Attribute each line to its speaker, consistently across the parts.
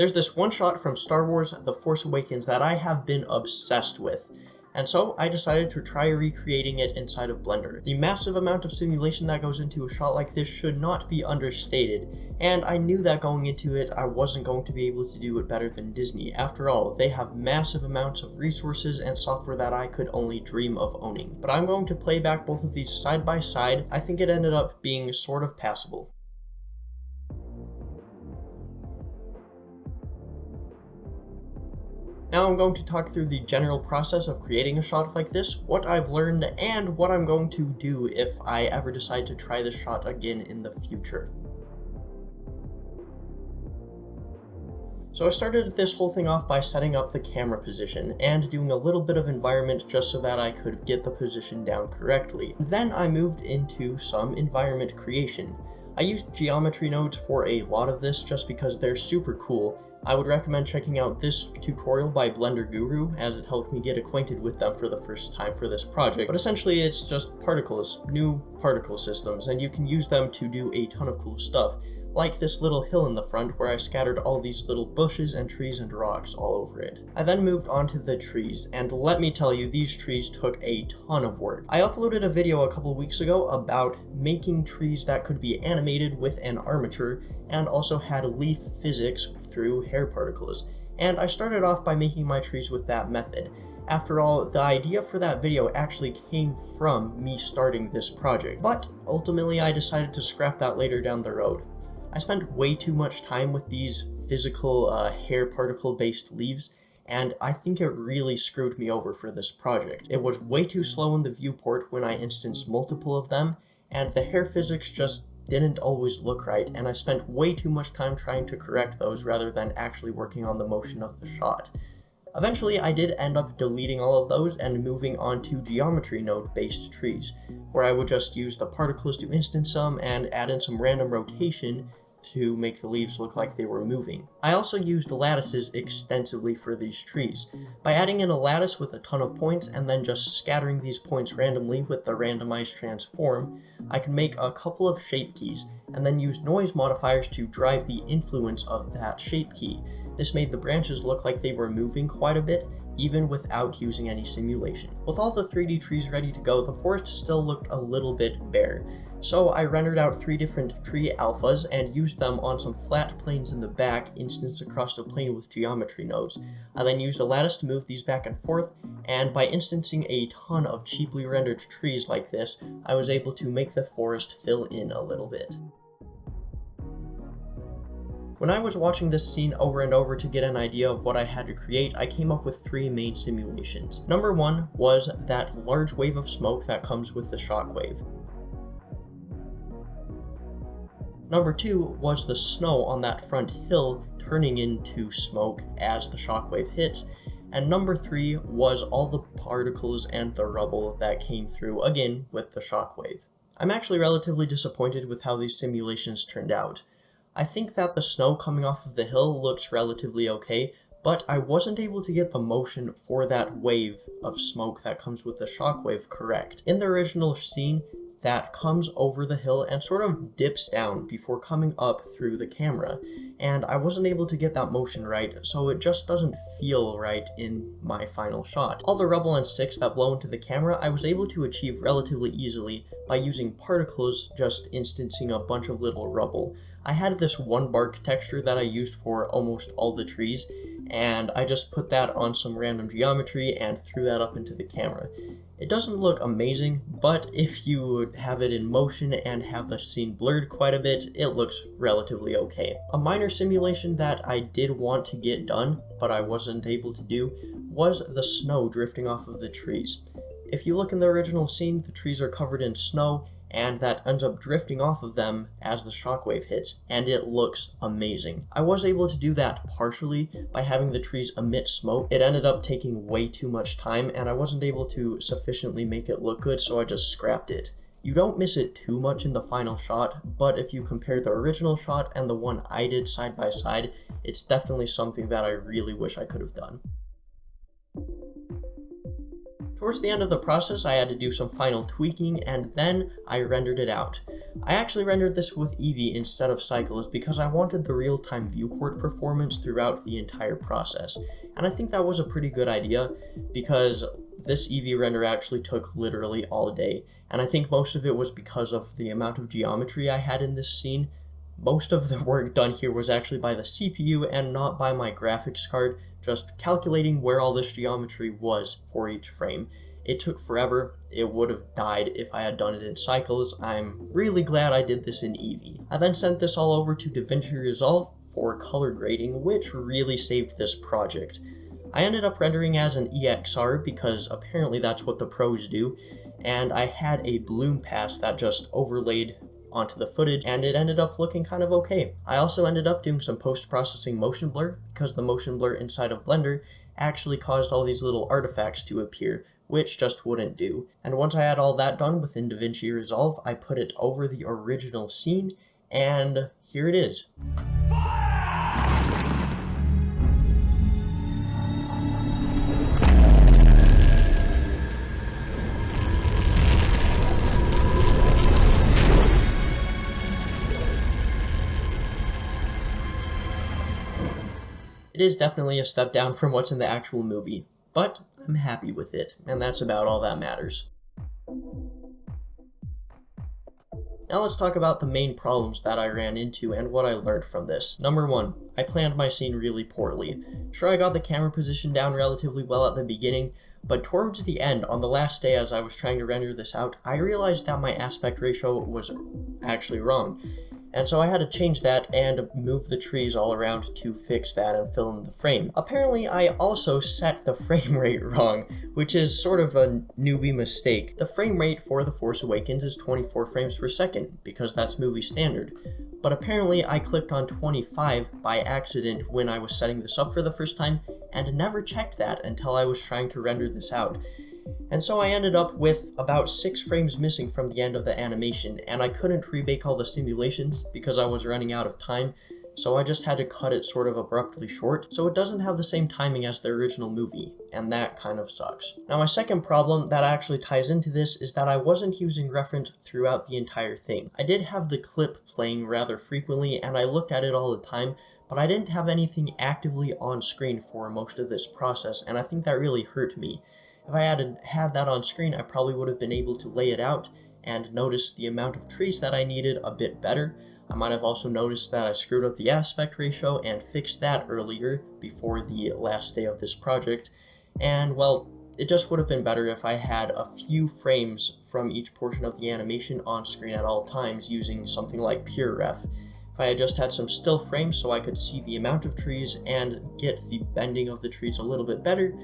Speaker 1: There's this one shot from Star Wars The Force Awakens that I have been obsessed with, and so I decided to try recreating it inside of Blender. The massive amount of simulation that goes into a shot like this should not be understated, and I knew that going into it I wasn't going to be able to do it better than Disney. After all, they have massive amounts of resources and software that I could only dream of owning. But I'm going to play back both of these side by side. I think it ended up being sort of passable. Now I'm going to talk through the general process of creating a shot like this, what I've learned, and what I'm going to do if I ever decide to try this shot again in the future. So I started this whole thing off by setting up the camera position and doing a little bit of environment just so that I could get the position down correctly. Then I moved into some environment creation. I used geometry nodes for a lot of this just because they're super cool. I would recommend checking out this tutorial by Blender Guru, as it helped me get acquainted with them for the first time for this project. But essentially it's just particles, new particle systems, and you can use them to do a ton of cool stuff, like this little hill in the front where I scattered all these little bushes and trees and rocks all over it. I then moved on to the trees, and let me tell you, these trees took a ton of work. I uploaded a video a couple weeks ago about making trees that could be animated with an armature, and also had leaf physics through hair particles, and I started off by making my trees with that method. After all, the idea for that video actually came from me starting this project, but ultimately I decided to scrap that later down the road. I spent way too much time with these physical hair particle based leaves, and I think it really screwed me over for this project. It was way too slow in the viewport when I instanced multiple of them, and the hair physics just didn't always look right, and I spent way too much time trying to correct those rather than actually working on the motion of the shot. Eventually, I did end up deleting all of those and moving on to geometry node based trees, where I would just use the particles to instance them and add in some random rotation to make the leaves look like they were moving. I also used lattices extensively for these trees. By adding in a lattice with a ton of points and then just scattering these points randomly with the randomized transform, I can make a couple of shape keys, and then use noise modifiers to drive the influence of that shape key. This made the branches look like they were moving quite a bit, even without using any simulation. With all the 3D trees ready to go, the forest still looked a little bit bare. So I rendered out 3 different tree alphas and used them on some flat planes in the back, instanced across a plane with geometry nodes. I then used a lattice to move these back and forth, and by instancing a ton of cheaply rendered trees like this, I was able to make the forest fill in a little bit. When I was watching this scene over and over to get an idea of what I had to create, I came up with 3 main simulations. Number 1 was that large wave of smoke that comes with the shockwave. Number 2 was the snow on that front hill turning into smoke as the shockwave hits. And number 3 was all the particles and the rubble that came through, again with the shockwave. I'm actually relatively disappointed with how these simulations turned out. I think that the snow coming off of the hill looks relatively okay, but I wasn't able to get the motion for that wave of smoke that comes with the shockwave correct. In the original scene, that comes over the hill and sort of dips down before coming up through the camera, and I wasn't able to get that motion right, so it just doesn't feel right in my final shot. All the rubble and sticks that blow into the camera I was able to achieve relatively easily by using particles, just instancing a bunch of little rubble. I had this one bark texture that I used for almost all the trees, and I just put that on some random geometry and threw that up into the camera. It doesn't look amazing, but if you have it in motion and have the scene blurred quite a bit, it looks relatively okay. A minor simulation that I did want to get done, but I wasn't able to do, was the snow drifting off of the trees. If you look in the original scene, the trees are covered in snow, and that ends up drifting off of them as the shockwave hits, and it looks amazing. I was able to do that partially by having the trees emit smoke. It ended up taking way too much time, and I wasn't able to sufficiently make it look good, so I just scrapped it. You don't miss it too much in the final shot, but if you compare the original shot and the one I did side by side, it's definitely something that I really wish I could have done. To Towards the end of the process, I had to do some final tweaking, and then I rendered it out. I actually rendered this with Eevee instead of Cycles because I wanted the real-time viewport performance throughout the entire process. And I think that was a pretty good idea because this Eevee render actually took literally all day. And I think most of it was because of the amount of geometry I had in this scene. Most of the work done here was actually by the CPU and not by my graphics card, just calculating where all this geometry was for each frame. It took forever. It would have died if I had done it in Cycles. I'm really glad I did this in Eevee. I then sent this all over to DaVinci Resolve for color grading, which really saved this project. I ended up rendering as an EXR because apparently that's what the pros do, and I had a bloom pass that just overlaid onto the footage, and it ended up looking kind of okay. I also ended up doing some post-processing motion blur because the motion blur inside of Blender actually caused all these little artifacts to appear, which just wouldn't do. And once I had all that done within DaVinci Resolve, I put it over the original scene, and here it is. It is definitely a step down from what's in the actual movie, but I'm happy with it, and that's about all that matters. Now let's talk about the main problems that I ran into and what I learned from this. Number 1, I planned my scene really poorly. Sure, I got the camera position down relatively well at the beginning, but towards the end, on the last day as I was trying to render this out, I realized that my aspect ratio was actually wrong. And so I had to change that and move the trees all around to fix that and fill in the frame. Apparently, I also set the frame rate wrong, which is sort of a newbie mistake. The frame rate for The Force Awakens is 24 frames per second, because that's movie standard. But apparently I clicked on 25 by accident when I was setting this up for the first time, and never checked that until I was trying to render this out. And so I ended up with about 6 frames missing from the end of the animation, and I couldn't rebake all the simulations because I was running out of time, so I just had to cut it sort of abruptly short, so it doesn't have the same timing as the original movie, and that kind of sucks. Now my second problem that actually ties into this is that I wasn't using reference throughout the entire thing. I did have the clip playing rather frequently, and I looked at it all the time, but I didn't have anything actively on screen for most of this process, and I think that really hurt me. If I had that on screen, I probably would have been able to lay it out and notice the amount of trees that I needed a bit better. I might have also noticed that I screwed up the aspect ratio and fixed that earlier before the last day of this project. And well, it just would have been better if I had a few frames from each portion of the animation on screen at all times using something like PureRef. If I had just had some still frames so I could see the amount of trees and get the bending of the trees a little bit better,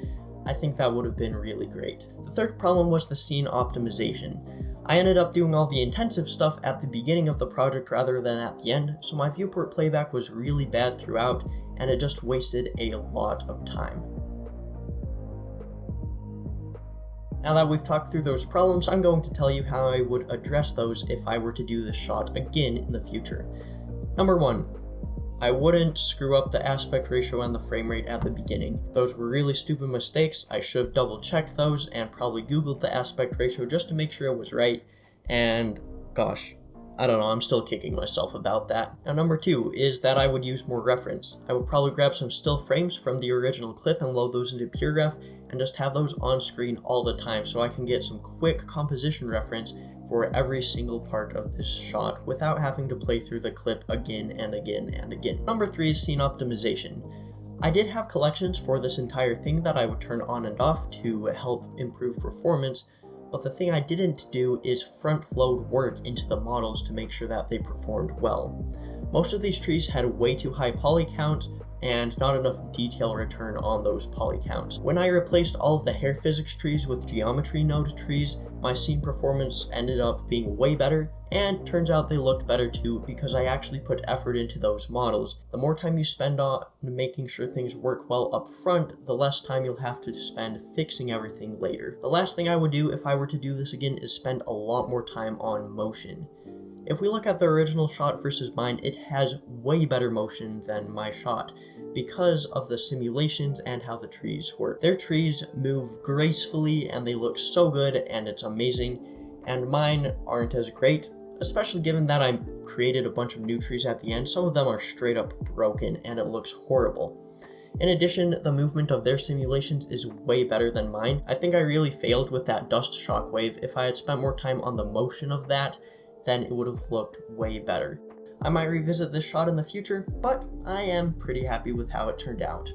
Speaker 1: I think that would have been really great. The third problem was the scene optimization. I ended up doing all the intensive stuff at the beginning of the project rather than at the end, so my viewport playback was really bad throughout, and it just wasted a lot of time. Now that we've talked through those problems, I'm going to tell you how I would address those if I were to do this shot again in the future. Number 1. I wouldn't screw up the aspect ratio and the frame rate at the beginning. Those were really stupid mistakes. I should have double checked those and probably googled the aspect ratio just to make sure it was right, and gosh, I don't know, I'm still kicking myself about that. Now number 2 is that I would use more reference. I would probably grab some still frames from the original clip and load those into PureRef and just have those on screen all the time so I can get some quick composition reference for every single part of this shot without having to play through the clip again and again and again. Number 3 is scene optimization. I did have collections for this entire thing that I would turn on and off to help improve performance, but the thing I didn't do is front load work into the models to make sure that they performed well. Most of these trees had way too high poly counts and not enough detail return on those poly counts. When I replaced all of the hair physics trees with geometry node trees, my scene performance ended up being way better, and turns out they looked better too because I actually put effort into those models. The more time you spend on making sure things work well up front, the less time you'll have to spend fixing everything later. The last thing I would do if I were to do this again is spend a lot more time on motion. If we look at the original shot versus mine, it has way better motion than my shot. because of the simulations and how the trees work. Their trees move gracefully and they look so good and it's amazing, and mine aren't as great, especially given that I created a bunch of new trees at the end. Some of them are straight up broken and it looks horrible. In addition, the movement of their simulations is way better than mine. I think I really failed with that dust shockwave. If I had spent more time on the motion of that, then it would have looked way better. I might revisit this shot in the future, but I am pretty happy with how it turned out.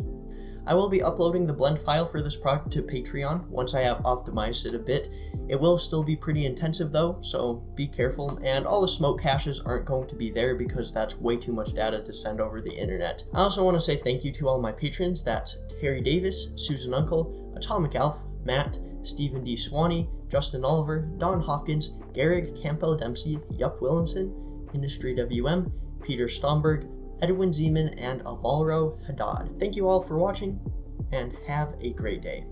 Speaker 1: I will be uploading the blend file for this project to Patreon once I have optimized it a bit. It will still be pretty intensive though, so be careful, and all the smoke caches aren't going to be there because that's way too much data to send over the internet. I also want to say thank you to all my patrons. That's Terry Davis, Susan Uncle, Atomic Alf, Matt, Stephen D. Swanee, Justin Oliver, Don Hawkins, Garrick Campbell Dempsey, Yup Williamson, Industry WM, Peter Stomberg, Edwin Zeman, and Avalro Haddad. Thank you all for watching, and have a great day.